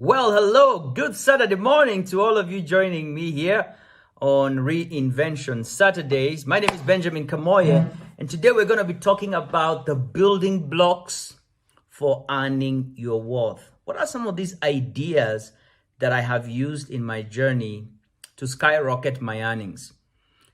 Well, hello, good Saturday morning to all of you joining me here on Reinvention Saturdays. My name is Benjamin Kamoye, and today we're going to be talking about the building blocks for earning your worth. What are some of these ideas that I have used in my journey to skyrocket my earnings?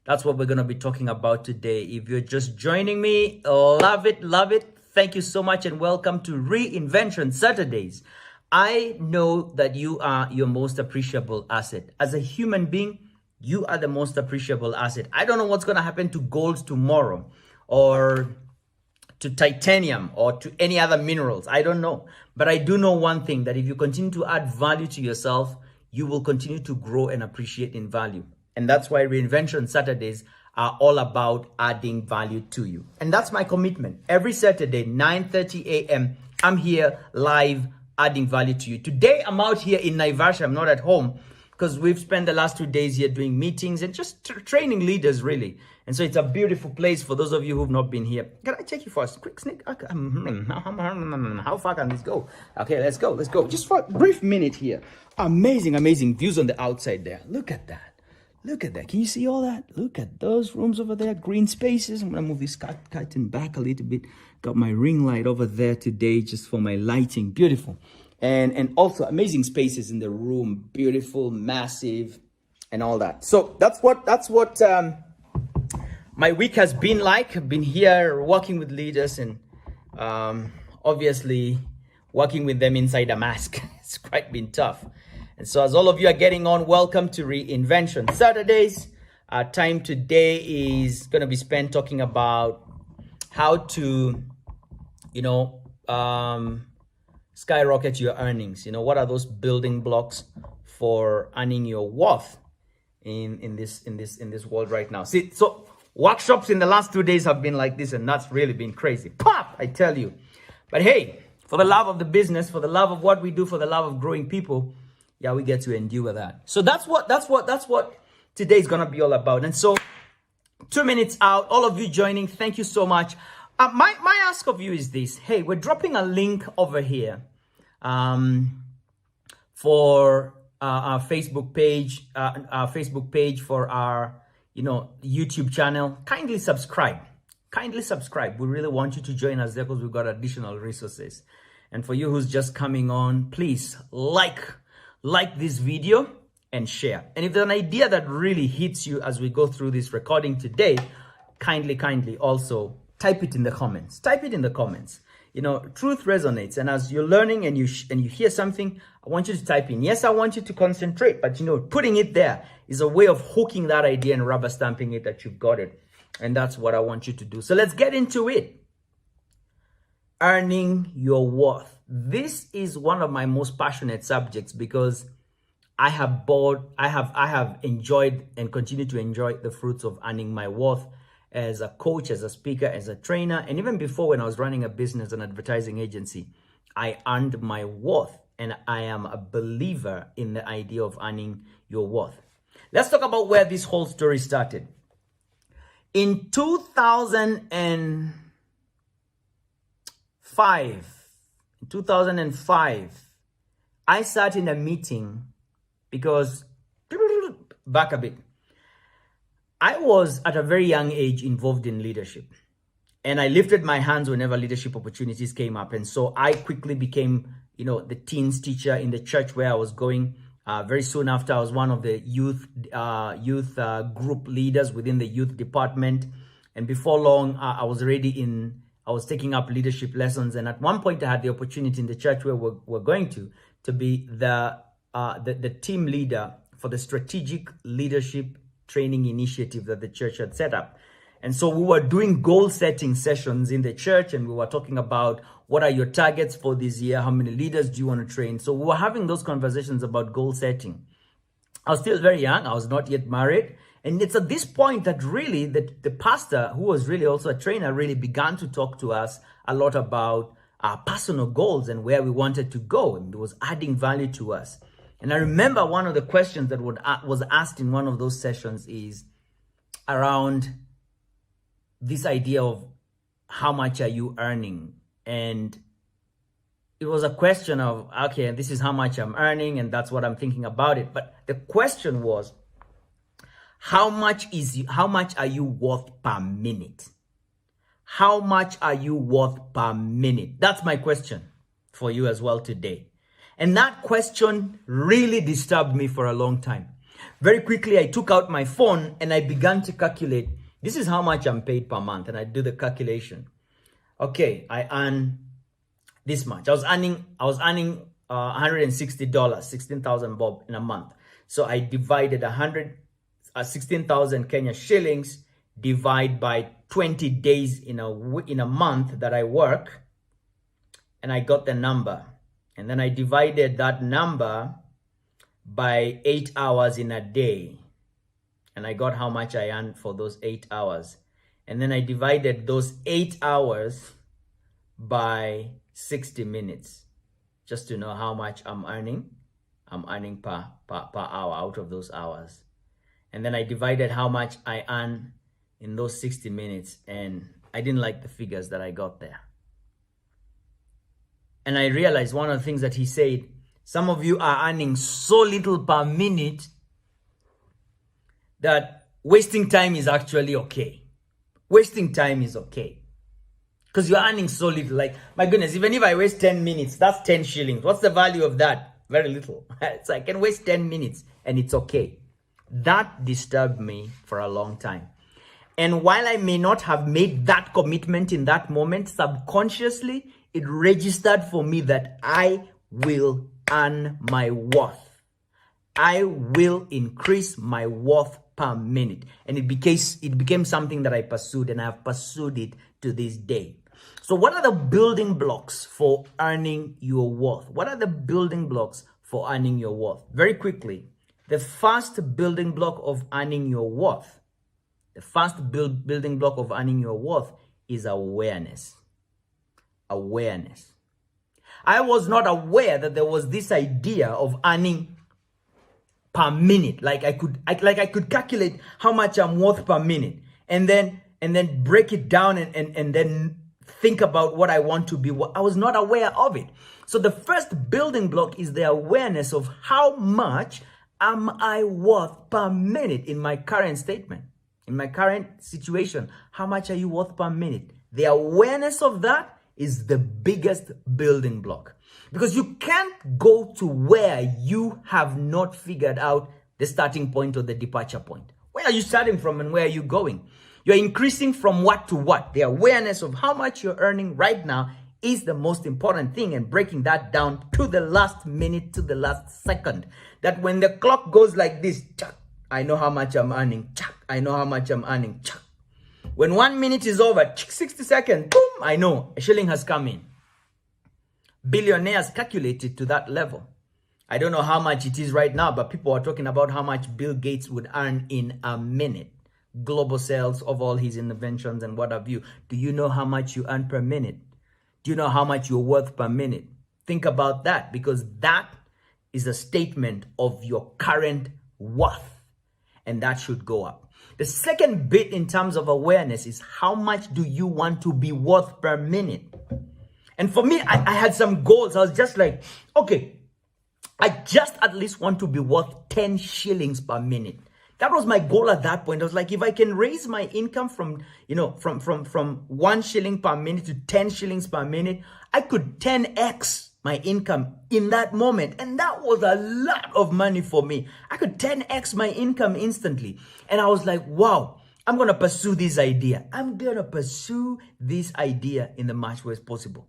That's what we're going to be talking about today. If you're just joining me, love it, love it. Thank you so much and welcome to Reinvention Saturdays. I know that you are your most appreciable asset. As a human being, you are the most appreciable asset. I don't know what's going to happen to gold tomorrow or to titanium or to any other minerals. I don't know. But I do know one thing, that if you continue to add value to yourself, you will continue to grow and appreciate in value. And that's why Reinvention Saturdays are all about adding value to you. And that's my commitment. Every Saturday, 9:30 a.m., I'm here live adding value to you. Today, I'm out here in Naivasha. I'm not at home because we've spent the last 2 days here doing meetings and just training leaders, really. And so it's a beautiful place for those of you who've not been here. Can I take you for a quick sneak? How far can this go? Okay, let's go. Let's go. Just for a brief minute here. Amazing, amazing views on the outside there. Look at that. Look at that. Can you see all that? Look at those rooms over there, green spaces. I'm going to move this curtain back a little bit. Got my ring light over there today just for my lighting. Beautiful. And also amazing spaces in the room. Beautiful, massive, and all that. So that's what my week has been like. I've been here working with leaders and obviously working with them inside a mask. It's quite been tough. And so as all of you are getting on, welcome to Reinvention Saturdays. Our time today is going to be spent talking about how to, skyrocket your earnings. What are those building blocks for earning your worth in this world right now? See, so workshops in the last 2 days have been like this, and that's really been crazy. Pop, I tell you. But hey, for the love of the business, for the love of what we do, for the love of growing people, yeah, we get to endure that. So that's what today is gonna be all about. And so 2 minutes out, all of you joining, thank you so much. My ask of you is this. Hey, we're dropping a link over here for our Facebook page, for our YouTube channel. Kindly subscribe. We really want you to join us there because we've got additional resources. And for you who's just coming on, please like this video and share. And if there's an idea that really hits you as we go through this recording today, kindly also type it in the comments. Truth resonates, and as you're learning and you hear something, I want you to type in. Yes, I want you to concentrate, but putting it there is a way of hooking that idea and rubber stamping it that you've got it. And that's what I want you to do. So let's get into it. Earning your worth. This is one of my most passionate subjects because I have enjoyed and continue to enjoy the fruits of earning my worth as a coach, as a speaker, as a trainer. And even before, when I was running a business, an advertising agency, I earned my worth. And I am a believer in the idea of earning your worth. Let's talk about where this whole story started. In 2005, I sat in a meeting because, back a bit, I was at a very young age involved in leadership. And I lifted my hands whenever leadership opportunities came up. And so I quickly became, the teens teacher in the church where I was going. Very soon after, I was one of the youth group leaders within the youth department. And before long, I was taking up leadership lessons. And at one point, I had the opportunity in the church where we're going to be the team leader for the strategic leadership training initiative that the church had set up. And so we were doing goal setting sessions in the church, and we were talking about what are your targets for this year? How many leaders do you want to train? So we were having those conversations about goal setting. I was still very young. I was not yet married. And it's at this point that really the pastor, who was really also a trainer, really began to talk to us a lot about our personal goals and where we wanted to go. And it was adding value to us. And I remember one of the questions that was asked in one of those sessions is around this idea of how much are you earning? And it was a question of, okay, this is how much I'm earning and that's what I'm thinking about it. But the question was, how much are you worth per minute? How much are you worth per minute? That's my question for you as well today. And that question really disturbed me for a long time. Very quickly, I took out my phone and I began to calculate, this is how much I'm paid per month. And I do the calculation. Okay, I earn this much. I was earning $160, 16,000 bob in a month. So I divided 16,000 Kenya shillings, divide by 20 days in a month that I work, and I got the number. And then I divided that number by 8 hours in a day, and I got how much I earned for those 8 hours. And then I divided those 8 hours by 60 minutes, just to know how much I'm earning. I'm earning per hour out of those hours. And then I divided how much I earn in those 60 minutes, and I didn't like the figures that I got there. And I realized one of the things that he said, some of you are earning so little per minute that wasting time is actually okay. Wasting time is okay. Because you're earning so little. Like, my goodness, even if I waste 10 minutes, that's 10 shillings. What's the value of that? Very little. So I can waste 10 minutes and it's okay. That disturbed me for a long time. And while I may not have made that commitment in that moment, subconsciously, it registered for me that I will earn my worth. I will increase my worth per minute. And it became something that I pursued, and I have pursued it to this day. So what are the building blocks for earning your worth? What are the building blocks for earning your worth? Very quickly, the first building block of earning your worth, building block of earning your worth is awareness. Awareness. I was not aware that there was this idea of earning per minute. Like I could calculate how much I'm worth per minute, and then break it down and then think about what I want to be. I was not aware of it. So the first building block is the awareness of how much am I worth per minute in my current statement, in my current situation. How much are you worth per minute? The awareness of that is the biggest building block, because you can't go to where you have not figured out the starting point or the departure point. Where are you starting from and where are you going? You're increasing from what to what? The awareness of how much you're earning right now is the most important thing, and breaking that down to the last minute, to the last second. That when the clock goes like this, I know how much I'm earning. I know how much I'm earning. When 1 minute is over, 60 seconds, boom, I know a shilling has come in. Billionaires calculated to that level. I don't know how much it is right now, but people are talking about how much Bill Gates would earn in a minute. Global sales of all his inventions and what have you. Do you know how much you earn per minute? Do you know how much you're worth per minute? Think about that, because that is a statement of your current worth, and that should go up. The second bit in terms of awareness is how much do you want to be worth per minute? And for me, I had some goals. I was just like, okay, I just at least want to be worth 10 shillings per minute. That was my goal at that point. I was like, if I can raise my income from 1 shilling per minute to 10 shillings per minute, I could 10x my income in that moment. And that was a lot of money for me. I could 10x my income instantly. And I was like, wow, I'm going to pursue this idea. I'm going to pursue this idea in the much ways possible.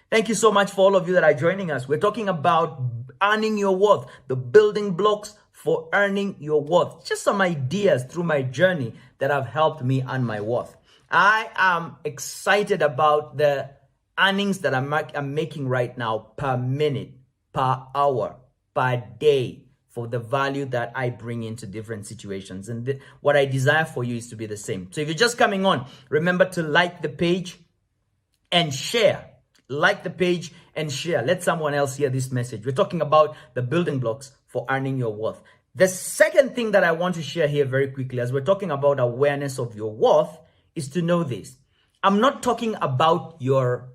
Thank you so much for all of you that are joining us. We're talking about earning your worth, the building blocks for earning your worth. Just some ideas through my journey that have helped me earn my worth. I am excited about the earnings that I'm making right now per minute, per hour, per day, for the value that I bring into different situations. And what I desire for you is to be the same. So if you're just coming on, remember to like the page and share. Like the page and share. Let someone else hear this message. We're talking about the building blocks for earning your worth. The second thing that I want to share here very quickly, as we're talking about awareness of your worth, is to know this. I'm not talking about your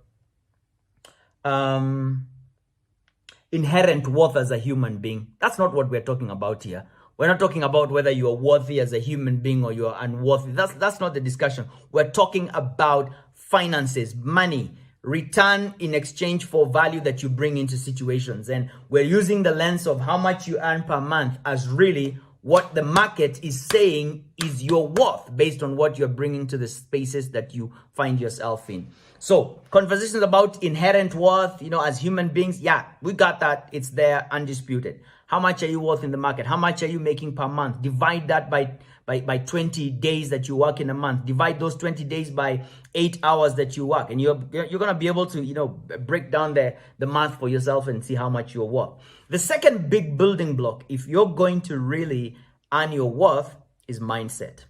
inherent worth as a human being. That's not what we're talking about here. We're not talking about whether you are worthy as a human being or you are unworthy. That's not the discussion. We're talking about finances, money, return in exchange for value that you bring into situations. And we're using the lens of how much you earn per month as really what the market is saying is your worth based on what you're bringing to the spaces that you find yourself in. So conversations about inherent worth, as human beings, yeah, we got that. It's there, undisputed. How much are you worth in the market? How much are you making per month? Divide that by 20 days that you work in a month. Divide those 20 days by 8 hours that you work. And you're going to be able to, break down the math for yourself and see how much you're worth. The second big building block, if you're going to really earn your worth, is mindset.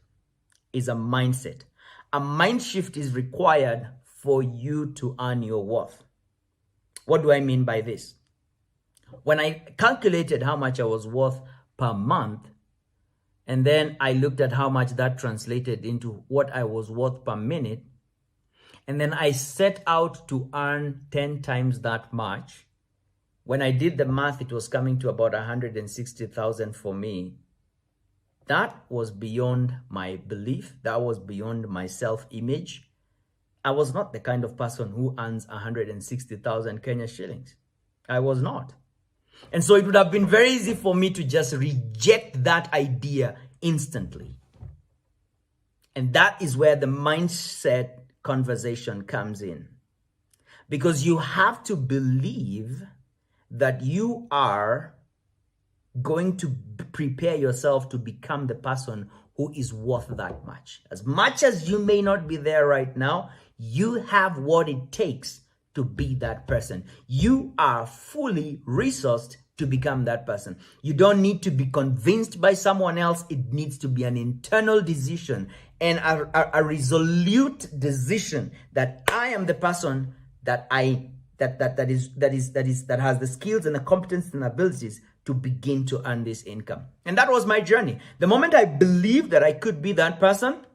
Is a mindset. A mind shift is required for you to earn your worth. What do I mean by this? When I calculated how much I was worth per month, and then I looked at how much that translated into what I was worth per minute, and then I set out to earn 10 times that much. When I did the math, it was coming to about 160,000 for me. That was beyond my belief. That was beyond my self-image. I was not the kind of person who earns 160,000 Kenya shillings. I was not. And so it would have been very easy for me to just reject that idea instantly. And that is where the mindset conversation comes in. Because you have to believe that you are going to prepare yourself to become the person who is worth that much as you may not be there right now. You have what it takes to be that person. You are fully resourced to become that person. You don't need to be convinced by someone else. It needs to be an internal decision and a resolute decision that I am the person that that has the skills and the competence and abilities to begin to earn this income. And that was my journey. The moment I believed that I could be that person,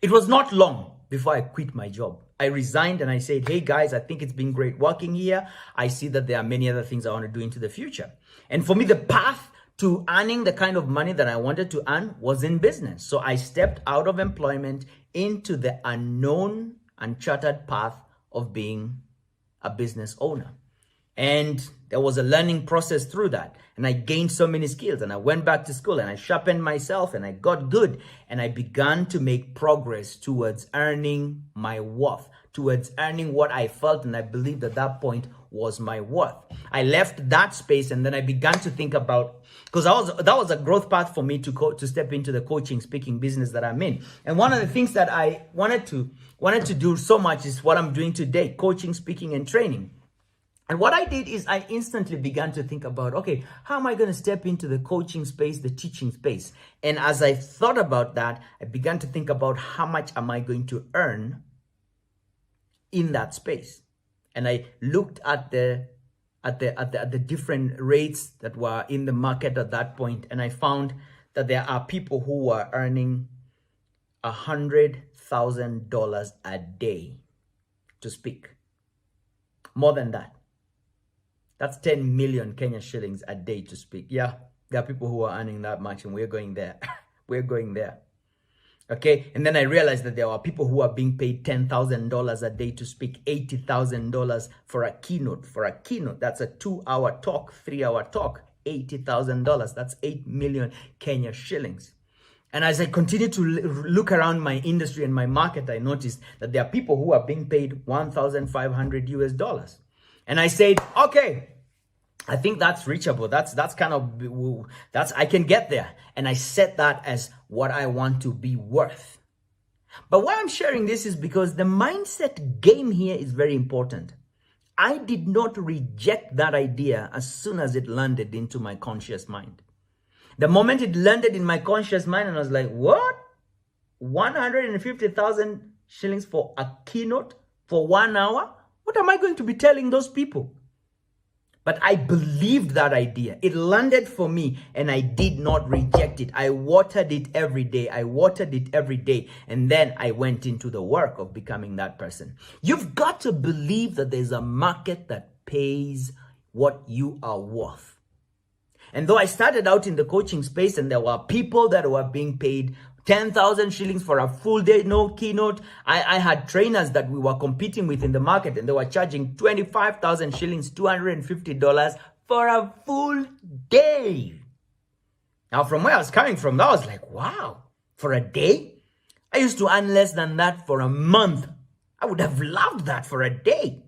it was not long before I quit my job. I resigned and I said, hey guys, I think it's been great working here. I see that there are many other things I want to do into the future. And for me, the path to earning the kind of money that I wanted to earn was in business. So I stepped out of employment into the unknown, uncharted path of being a business owner. And there was a learning process through that. And I gained so many skills, and I went back to school and I sharpened myself and I got good. And I began to make progress towards earning my worth, towards earning what I felt and I believed at that point was my worth. I left that space and then I began to think about, because that was a growth path for me to step into the coaching, speaking business that I'm in. And one of the things that I wanted to do so much is what I'm doing today, coaching, speaking, and training. And what I did is I instantly began to think about, okay, how am I going to step into the coaching space, the teaching space? And as I thought about that, I began to think about how much am I going to earn in that space. And I looked at the different rates that were in the market at that point, and I found that there are people who were earning $100,000 a day to speak. More than that. That's 10 million Kenya shillings a day to speak. Yeah, there are people who are earning that much, and we're going there. We're going there. Okay, and then I realized that there are people who are being paid $10,000 a day to speak, $80,000 for a keynote. For a keynote, that's a 2-hour talk, 3-hour talk, $80,000. That's 8 million Kenya shillings. And as I continue to look around my industry and my market, I noticed that there are people who are being paid $1,500 US. And I said, okay, I think that's reachable. That's I can get there. And I set that as what I want to be worth. But why I'm sharing this is because the mindset game here is very important. I did not reject that idea as soon as it landed into my conscious mind. The moment it landed in my conscious mind, and I was like, what? 150,000 shillings for a keynote for 1 hour? What am I going to be telling those people? But I believed that idea. It landed for me and I did not reject it. I watered it every day. And then I went into the work of becoming that person. You've got to believe that there's a market that pays what you are worth. And though I started out in the coaching space and there were people that were being paid 10,000 shillings for a full day keynote, I had trainers that we were competing with in the market and they were charging 25,000 shillings, $250 for a full day. Now, from where I was coming from, I was like, wow, for a day? I used to earn less than that for a month. I would have loved that for a day.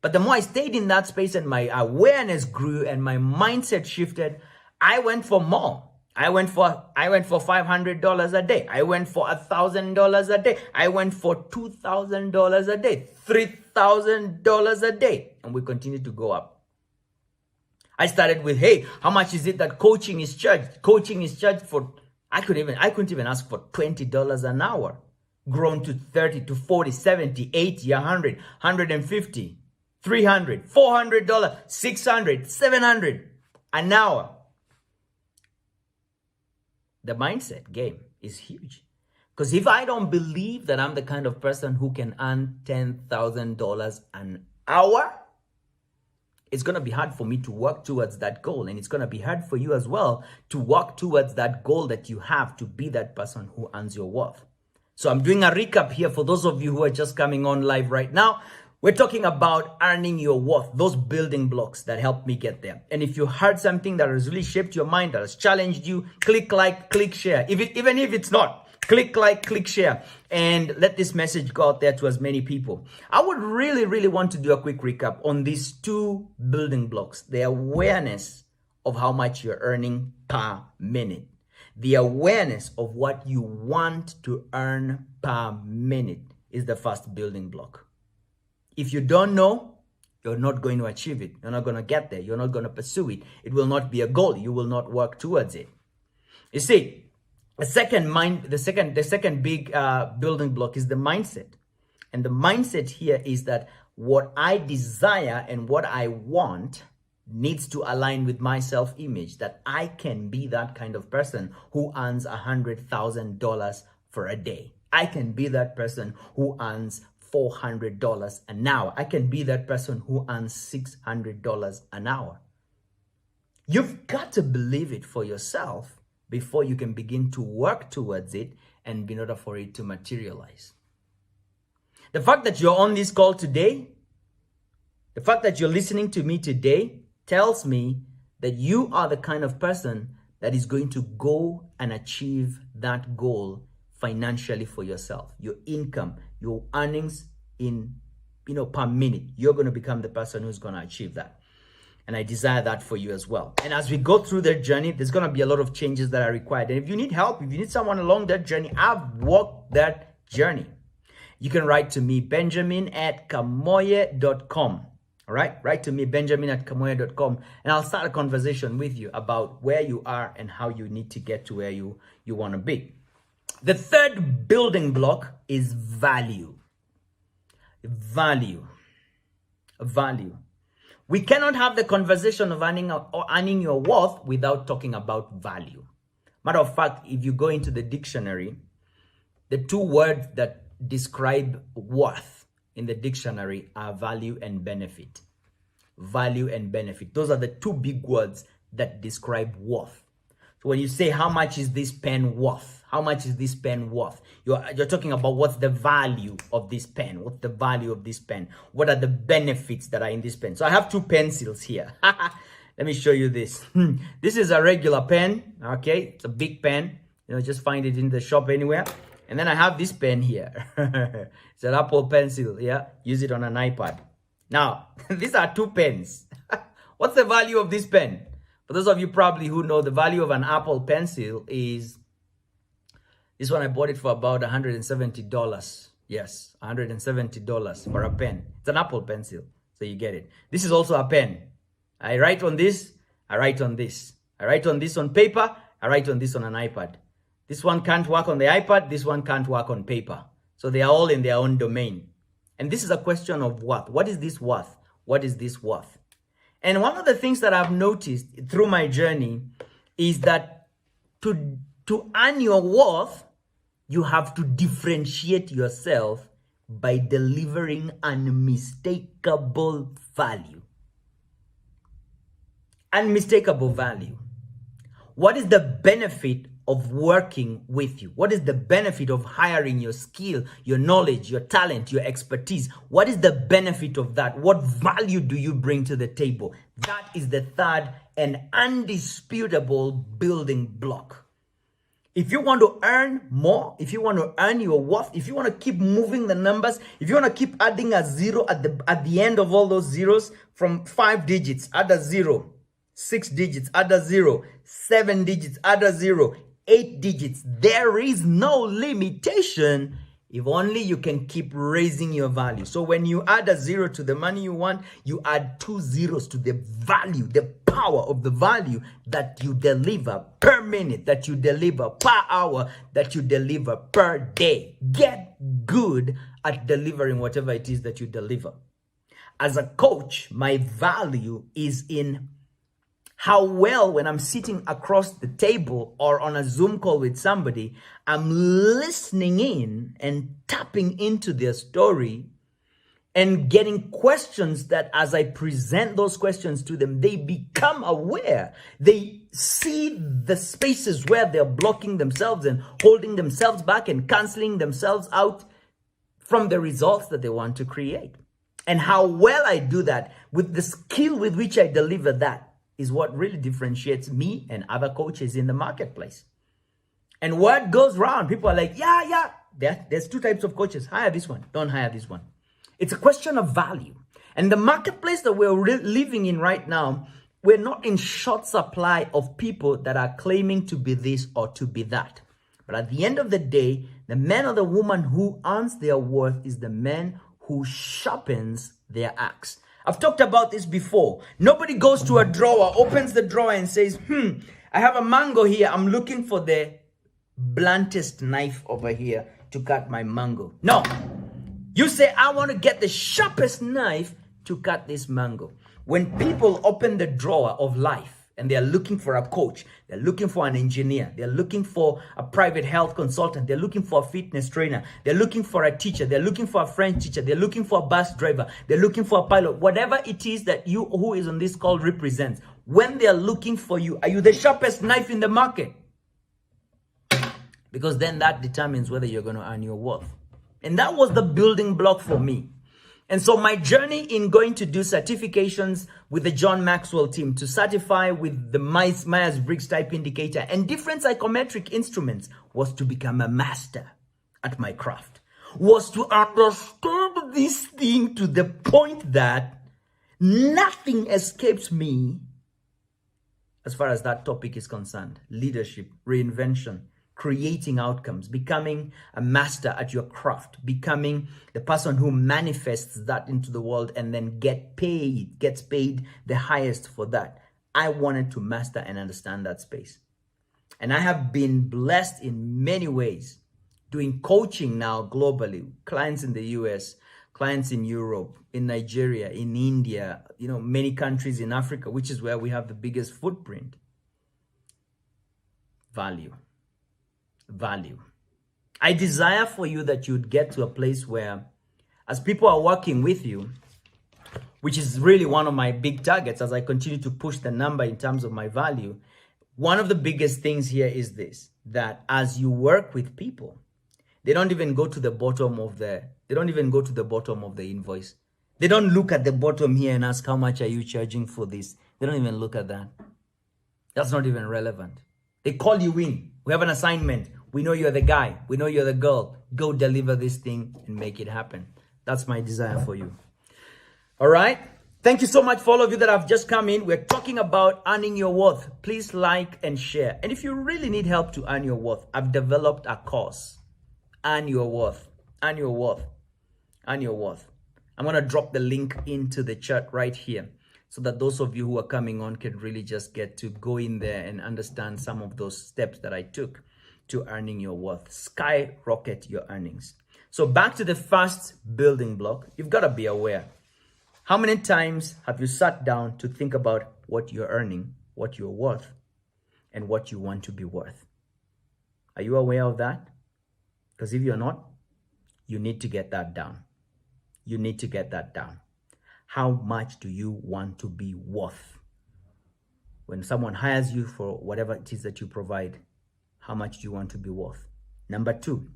But the more I stayed in that space and my awareness grew and my mindset shifted, I went for more. I went for $500 a day. I went for $1,000 a day. I went for $2,000 a day, $3,000 a day. And we continue to go up. I started with, hey, how much is it that coaching is charged? Coaching is charged for, I couldn't even ask for $20 an hour. Grown to 30 to 40, 70, 80, 100, 150, 300, $400, 600, 700 an hour. The mindset game is huge. Because if I don't believe that I'm the kind of person who can earn $10,000 an hour, it's going to be hard for me to work towards that goal. And it's going to be hard for you as well to work towards that goal that you have to be that person who earns your worth. So I'm doing a recap here for those of you who are just coming on live right now. We're talking about earning your worth, those building blocks that helped me get there. And if you heard something that has really shaped your mind, that has challenged you, click like, click share. Even if it's not, click like, click share, and let this message go out there to as many people. I would really, really want to do a quick recap on these two building blocks. The awareness of how much you're earning per minute. The awareness of what you want to earn per minute is the first building block. If you don't know, you're not going to achieve it. You're not going to get there. You're not going to pursue it. It will not be a goal. You will not work towards it. You see, the second big building block is the mindset. And the mindset here is that what I desire and what I want needs to align with my self-image, that I can be that kind of person who earns $100,000 for a day. I can be that person who earns $400 an hour. I can be that person who earns $600 an hour. You've got to believe it for yourself before you can begin to work towards it and in order for it to materialize. The fact that you're on this call today, the fact that you're listening to me today tells me that you are the kind of person that is going to go and achieve that goal financially for yourself. Your income, your earnings in, per minute, you're going to become the person who's going to achieve that. And I desire that for you as well. And as we go through that journey, there's going to be a lot of changes that are required. And if you need help, if you need someone along that journey, I've walked that journey. You can write to me, benjamin@kamoye.com. All right, write to me, benjamin@kamoye.com, and I'll start a conversation with you about where you are and how you need to get to where you want to be. The third building block is value. Value. We cannot have the conversation of earning your worth without talking about value. Matter of fact, if you go into the dictionary, the two words that describe worth in the dictionary are value and benefit. Value and benefit. Those are the two big words that describe worth. So when you say, how much is this pen worth? How much is this pen worth? You're talking about what's the value of this pen? What's the value of this pen? What are the benefits that are in this pen? So I have two pencils here. Let me show you this. This is a regular pen. Okay, it's a big pen. Just find it in the shop anywhere. And then I have this pen here. It's an Apple pencil. Yeah, use it on an iPad. Now, these are two pens. What's the value of this pen? For those of you probably who know, the value of an Apple pencil is, this one I bought it for about $170. Yes, $170 for a pen. It's an Apple pencil, so you get it. This is also a pen. I write on this, I write on this. I write on this on paper, I write on this on an iPad. This one can't work on the iPad, this one can't work on paper. So they are all in their own domain. And this is a question of worth. What is this worth? What is this worth? And one of the things that I've noticed through my journey is that to earn your worth, you have to differentiate yourself by delivering unmistakable value. unmistakable value. What is the benefit of working with you? What is the benefit of hiring your skill, your knowledge, your talent, your expertise? What is the benefit of that? What value do you bring to the table? That is the third and undisputable building block. If you want to earn more, if you want to earn your worth, if you want to keep moving the numbers, if you want to keep adding a zero at the end of all those zeros, from 5 digits, add a zero, 6 digits, add a zero, 7 digits, add a zero, 8 digits. There is no limitation if only you can keep raising your value. So when you add a zero to the money you want, you add 2 zeros to the value, the power of the value that you deliver per minute, that you deliver per hour, that you deliver per day. Get good at delivering whatever it is that you deliver. As a coach, my value is in how well, when I'm sitting across the table or on a Zoom call with somebody, I'm listening in and tapping into their story and getting questions that, as I present those questions to them, they become aware. They see the spaces where they're blocking themselves and holding themselves back and canceling themselves out from the results that they want to create. And how well I do that, with the skill with which I deliver that, is what really differentiates me and other coaches in the marketplace. And word goes around. People are like, yeah, there's 2 types of coaches. Hire this one, don't hire this one. It's a question of value. And the marketplace that we're living in right now, we're not in short supply of people that are claiming to be this or to be that. But at the end of the day, the man or the woman who earns their worth is the man who sharpens their axe. I've talked about this before. Nobody goes to a drawer, opens the drawer and says, I have a mango here. I'm looking for the bluntest knife over here to cut my mango. No. You say, I want to get the sharpest knife to cut this mango. When people open the drawer of life and they're looking for a coach, they're looking for an engineer, they're looking for a private health consultant, they're looking for a fitness trainer, they're looking for a teacher, they're looking for a French teacher, they're looking for a bus driver, they're looking for a pilot, whatever it is that you who is on this call represents. When they're looking for you, are you the sharpest knife in the market? Because then that determines whether you're going to earn your worth. And that was the building block for me. And so my journey in going to do certifications with the John Maxwell team, to certify with the Myers-Briggs type indicator and different psychometric instruments, was to become a master at my craft, was to understand this thing to the point that nothing escapes me as far as that topic is concerned. Leadership, reinvention, creating outcomes, becoming a master at your craft, becoming the person who manifests that into the world and then gets paid the highest for that. I wanted to master and understand that space. And I have been blessed in many ways, doing coaching now globally, clients in the US, clients in Europe, in Nigeria, in India, many countries in Africa, which is where we have the biggest footprint. Value. I desire for you that you'd get to a place where, as people are working with you, which is really one of my big targets as I continue to push the number in terms of my value, one of the biggest things here is this, that as you work with people, they don't even go to the bottom of the invoice. They don't look at the bottom here and ask, how much are you charging for this? They don't even look at that. That's not even relevant. They call you in. We have an assignment. We know you're the guy. We know you're the girl. Go deliver this thing and make it happen. That's my desire for you. All right. Thank you so much for all of you that have just come in. We're talking about earning your worth. Please like and share. And if you really need help to earn your worth, I've developed a course. Earn your worth. Earn your worth. Earn your worth. I'm going to drop the link into the chat right here, so that those of you who are coming on can really just get to go in there and understand some of those steps that I took to earning your worth. Skyrocket your earnings. So back to the first building block, you've got to be aware. How many times have you sat down to think about what you're earning, what you're worth, and what you want to be worth? Are you aware of that? Because if you're not, you need to get that down. You need to get that down. How much do you want to be worth? When someone hires you for whatever it is that you provide, how much do you want to be worth? Number two,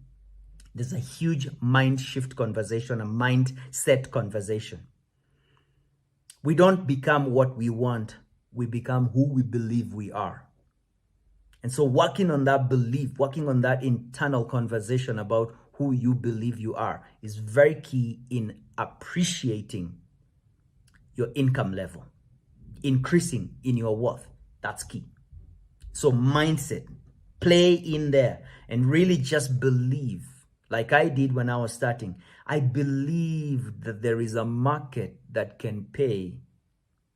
there's a huge mind shift conversation, a mindset conversation. We don't become what we want. We become who we believe we are. And so working on that belief, working on that internal conversation about who you believe you are is very key in appreciating your income level, increasing in your worth. That's key. So mindset, play in there and really just believe, like I did when I was starting. I believe that there is a market that can pay.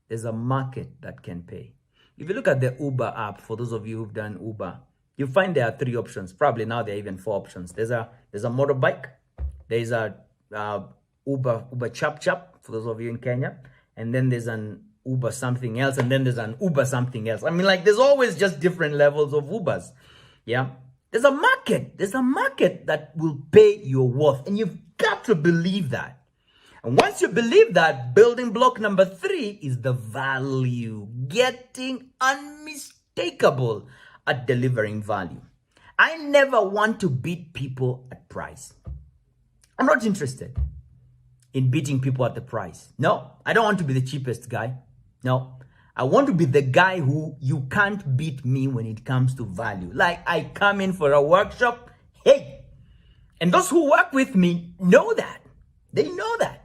There's a market that can pay. If you look at the Uber app, for those of you who've done Uber, you find there are 3 options. Probably now there are even 4 options. There's a motorbike. There's a Uber chap for those of you in Kenya. And then there's an Uber something else. And then there's an Uber something else. I mean, like, there's always just different levels of Ubers. Yeah. There's a market. There's a market that will pay your worth. And you've got to believe that. And once you believe that, building block number 3 is the value. Getting unmistakable at delivering value. I never want to beat people at price. I'm not interested in beating people at the price. No, I don't want to be the cheapest guy. No, I want to be the guy who you can't beat me when it comes to value. Like, I come in for a workshop, hey, and those who work with me know that. They know that.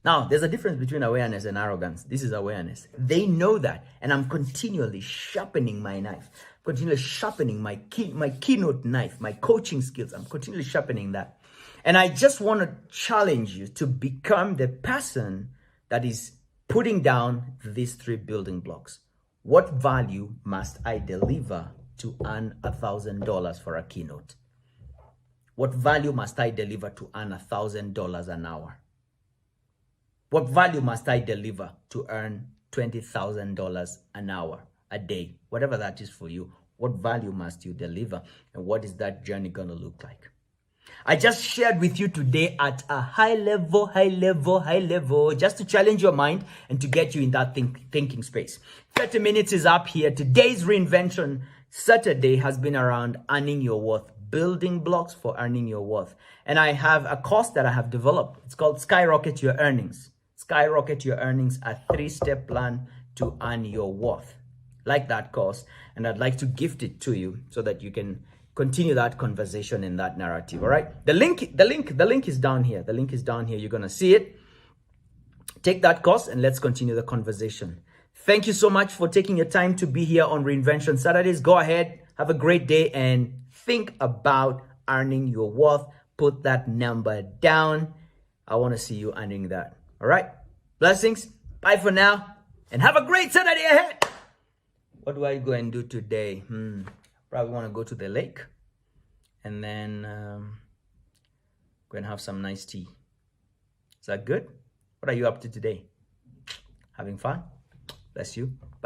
Now, there's a difference between awareness and arrogance. This is awareness. They know that. And I'm continually sharpening my knife, continually sharpening my keynote knife, my coaching skills. I'm continually sharpening that. And I just want to challenge you to become the person that is putting down these 3 building blocks. What value must I deliver to earn $1,000 for a keynote? What value must I deliver to earn $1,000 an hour? What value must I deliver to earn $20,000 an hour, a day? Whatever that is for you, what value must you deliver? And what is that journey going to look like? I just shared with you today at a high level, just to challenge your mind and to get you in that thinking space. 30 minutes is up here. Today's Reinvention Saturday has been around earning your worth, building blocks for earning your worth. And I have a course that I have developed. It's called Skyrocket Your Earnings. Skyrocket Your Earnings, a 3-step plan to earn your worth. Like that course. And I'd like to gift it to you so that you can continue that conversation in that narrative. All right. The link is down here. The link is down here. You're going to see it. Take that course and let's continue the conversation. Thank you so much for taking your time to be here on Reinvention Saturdays. Go ahead, have a great day and think about earning your worth. Put that number down. I want to see you earning that. All right. Blessings. Bye for now and have a great Saturday ahead. What do I go and do today? Probably want to go to the lake and then go and have some nice tea. Is that good? What are you up to today? Having fun? Bless you. Bye.